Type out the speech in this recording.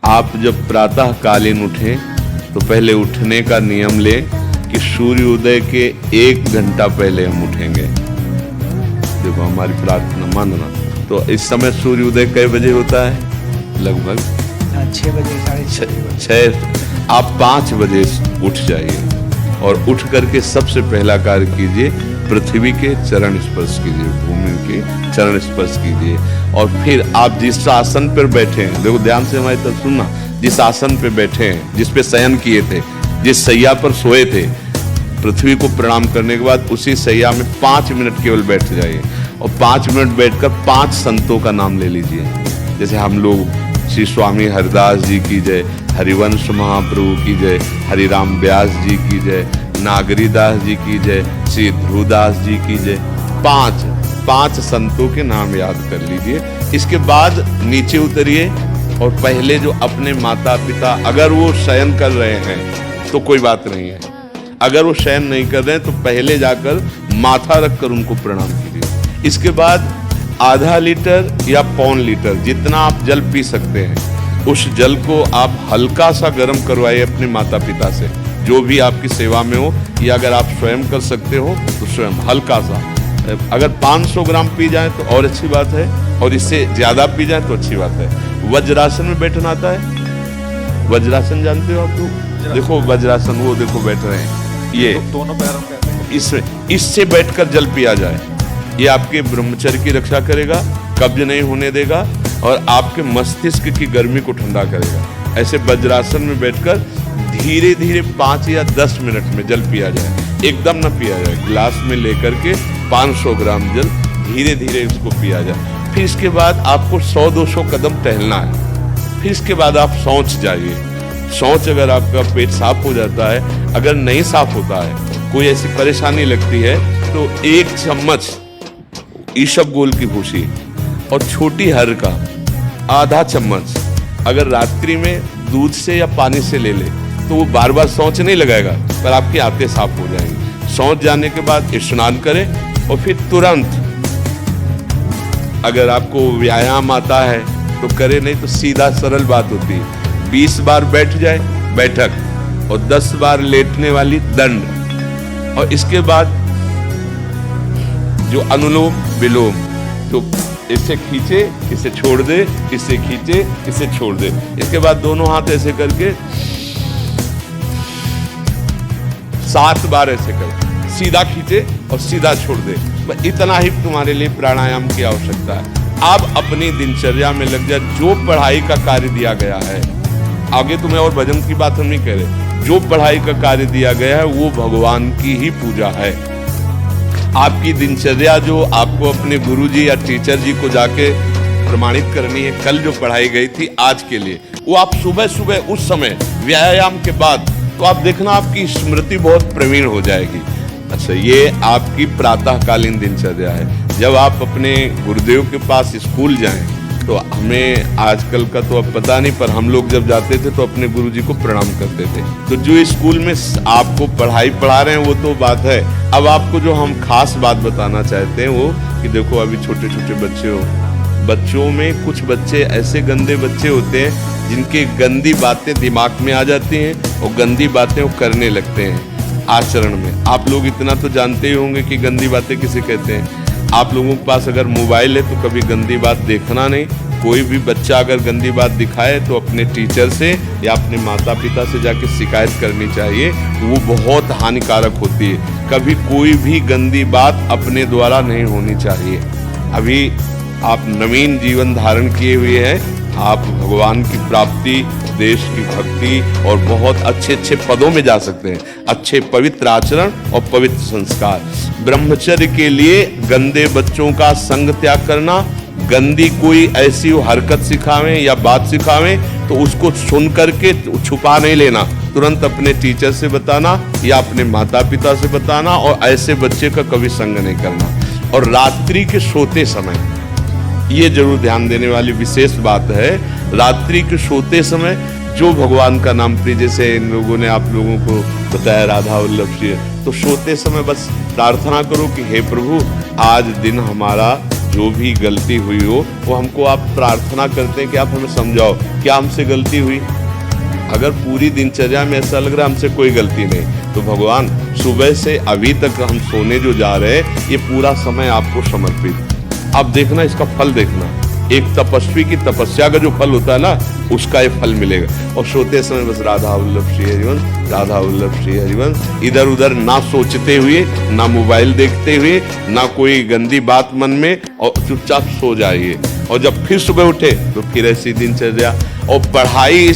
आप जब प्रातः कालीन उठें तो पहले उठने का नियम लें कि सूर्योदय के 1 घंटा पहले हम उठेंगे। देखो हमारी प्रार्थना मानना। तो इस समय सूर्योदय कई बजे होता है? लगभग 6 बजे, 6:30। आप 5 बजे उठ जाइए और उठ करके सबसे पहला कार्य कीजिए, पृथ्वी के चरण स्पर्श कीजिए, भूमि के चरण स्पर्श कीजिए। और फिर आप जिस आसन पर बैठे हैं, देखो ध्यान से हमारी तरफ सुनना, जिस आसन पे बैठे हैं, जिस पे शयन किए थे, जिस सैया पर सोए थे, पृथ्वी को प्रणाम करने के बाद उसी सैया में 5 मिनट केवल बैठ जाइए और 5 मिनट बैठकर 5 संतों का नाम ले लीजिए। जैसे हम लोग श्री स्वामी हरिदास जी की जय, हरिवंश महाप्रभु की जय, हरिराम व्यास जी की जय, नागरीदास जी की जय, श्री ध्रुवदास जी की जय। 5 संतों के नाम याद कर लीजिए। इसके बाद नीचे उतरिए और पहले जो अपने माता पिता, अगर वो शयन कर रहे हैं तो कोई बात नहीं है, अगर वो शयन नहीं कर रहे हैं तो पहले जाकर माथा रखकर उनको प्रणाम कीजिए। इसके बाद आधा लीटर या 1.25 लीटर जितना आप जल पी सकते हैं, उस जल को आप हल्का सा गर्म करवाइए अपने माता पिता से, जो भी आपकी सेवा में हो, या अगर आप स्वयं कर सकते हो तो स्वयं हल्का सा। अगर 500 ग्राम पी जाए तो और अच्छी बात है, और इससे ज्यादा पी जाए तो अच्छी बात है। वज्रासन में बैठना आता है? वज्रासन जानते हो आप लोग? देखो वज्रासन, वो देखो बैठ रहे हैं, ये दोनों पैरों पे इससे बैठकर जल पिया जाए। ये आपके ब्रह्मचर्य की रक्षा करेगा, कब्ज नहीं होने देगा और आपके मस्तिष्क की गर्मी को ठंडा करेगा। ऐसे वज्रासन में बैठकर धीरे धीरे 5 या 10 मिनट में जल पिया जाए, एकदम न पिया जाए। गिलास में लेकर के 500 ग्राम जल धीरे धीरे इसको पिया जाए। फिर इसके बाद आपको 100-200 कदम टहलना है। फिर इसके बाद आप शौच जाइए। शौच अगर आपका पेट साफ हो जाता है, अगर नहीं साफ होता है, कोई ऐसी परेशानी लगती है, तो 1 चम्मच ईसबगोल की भूसी और छोटी हर का आधा चम्मच अगर रात्रि में दूध से या पानी से ले ले तो वो बार बार शौच नहीं लगाएगा, पर आपकी आंतें साफ हो जाएंगी। शौच जाने के बाद स्नान करें और फिर तुरंत, अगर आपको व्यायाम आता है तो करे, नहीं तो सीधा सरल बात होती है, 20 बार बैठ जाए बैठक और 10 बार लेटने वाली दंड। और इसके बाद जो अनुलोम विलोम, तो इसे खींचे, इसे छोड़ दे, इसे खींचे, इसे छोड़ दे। इसके बाद दोनों हाथ ऐसे करके 7 बार ऐसे कर, सीधा खींचे और सीधा छोड़ दे। बस इतना ही तुम्हारे लिए प्राणायाम की आवश्यकता है। आप अपनी दिनचर्या में लग जाए। जो पढ़ाई का कार्य दिया गया है, आगे तुम्हें और भजन की बात हम नहीं कह रहे, जो पढ़ाई का कार्य दिया गया है वो भगवान की ही पूजा है। आपकी दिनचर्या जो आपको अपने गुरुजी या टीचर जी को जाके प्रमाणित करनी है, कल जो पढ़ाई गई थी आज के लिए, वो आप सुबह सुबह उस समय व्यायाम के बाद, तो आप देखना आपकी स्मृति बहुत प्रवीण हो जाएगी। अच्छा, ये आपकी प्रातःकालीन दिनचर्या है। जब आप अपने गुरुदेव के पास स्कूल जाएं, तो हमें आजकल का तो अब पता नहीं, पर हम लोग जब जाते थे तो अपने गुरुजी को प्रणाम करते थे। तो जो स्कूल में आपको पढ़ाई पढ़ा रहे हैं वो तो बात है, अब आपको जो हम खास बात बताना चाहते हैं वो कि देखो अभी छोटे छोटे बच्चे हो, बच्चों में कुछ बच्चे ऐसे गंदे बच्चे होते हैं जिनके गंदी बातें दिमाग में आ जाती हैं और गंदी बातें वो करने लगते हैं आचरण में। आप लोग इतना तो जानते ही होंगे कि गंदी बातें किसे कहते हैं। आप लोगों के पास अगर मोबाइल है तो कभी गंदी बात देखना नहीं। कोई भी बच्चा अगर गंदी बात दिखाए तो अपने टीचर से या अपने माता पिता से जाके शिकायत करनी चाहिए, वो बहुत हानिकारक होती है। कभी कोई भी गंदी बात अपने द्वारा नहीं होनी चाहिए। अभी आप नवीन जीवन धारण किए हुए हैं, आप भगवान की प्राप्ति, देश की भक्ति और बहुत अच्छे अच्छे पदों में जा सकते हैं। अच्छे पवित्र आचरण और पवित्र संस्कार। ब्रह्मचर्य के लिए गंदे बच्चों का संग त्याग करना, गंदी कोई ऐसी हरकत सिखावें या बात सिखावें तो उसको सुन करके छुपा नहीं लेना, तुरंत अपने टीचर से बताना या अपने माता पिता से बताना, और ऐसे बच्चे का कभी संग नहीं करना। और रात्रि के सोते समय ये जरूर ध्यान देने वाली विशेष बात है, रात्रि के सोते समय जो भगवान का नाम प्रिय, जैसे इन लोगों ने आप लोगों को बताया राधा वल्लभ जी, तो सोते समय बस प्रार्थना करो कि हे प्रभु, आज दिन हमारा जो भी गलती हुई हो वो हमको आप प्रार्थना करते हैं कि आप हमें समझाओ क्या हमसे गलती हुई। अगर पूरी दिनचर्या में ऐसा लग रहा है हमसे कोई गलती नहीं, तो भगवान सुबह से अभी तक हम सोने जो जा रहे हैं ये पूरा समय आपको समर्पित। अब देखना इसका फल देखना, एक तपस्वी की तपस्या का जो फल होता है ना उसका ये फल मिलेगा। और सोते समय बस राधा वल्लभ श्री हरिवंश, राधा वल्लभ श्री हरिवंश, इधर उधर ना सोचते हुए, ना मोबाइल देखते हुए, ना कोई गंदी बात मन में, और चुपचाप सो जाइए। और जब फिर सुबह उठे तो फिर ऐसी दिनचर्या और पढ़ाई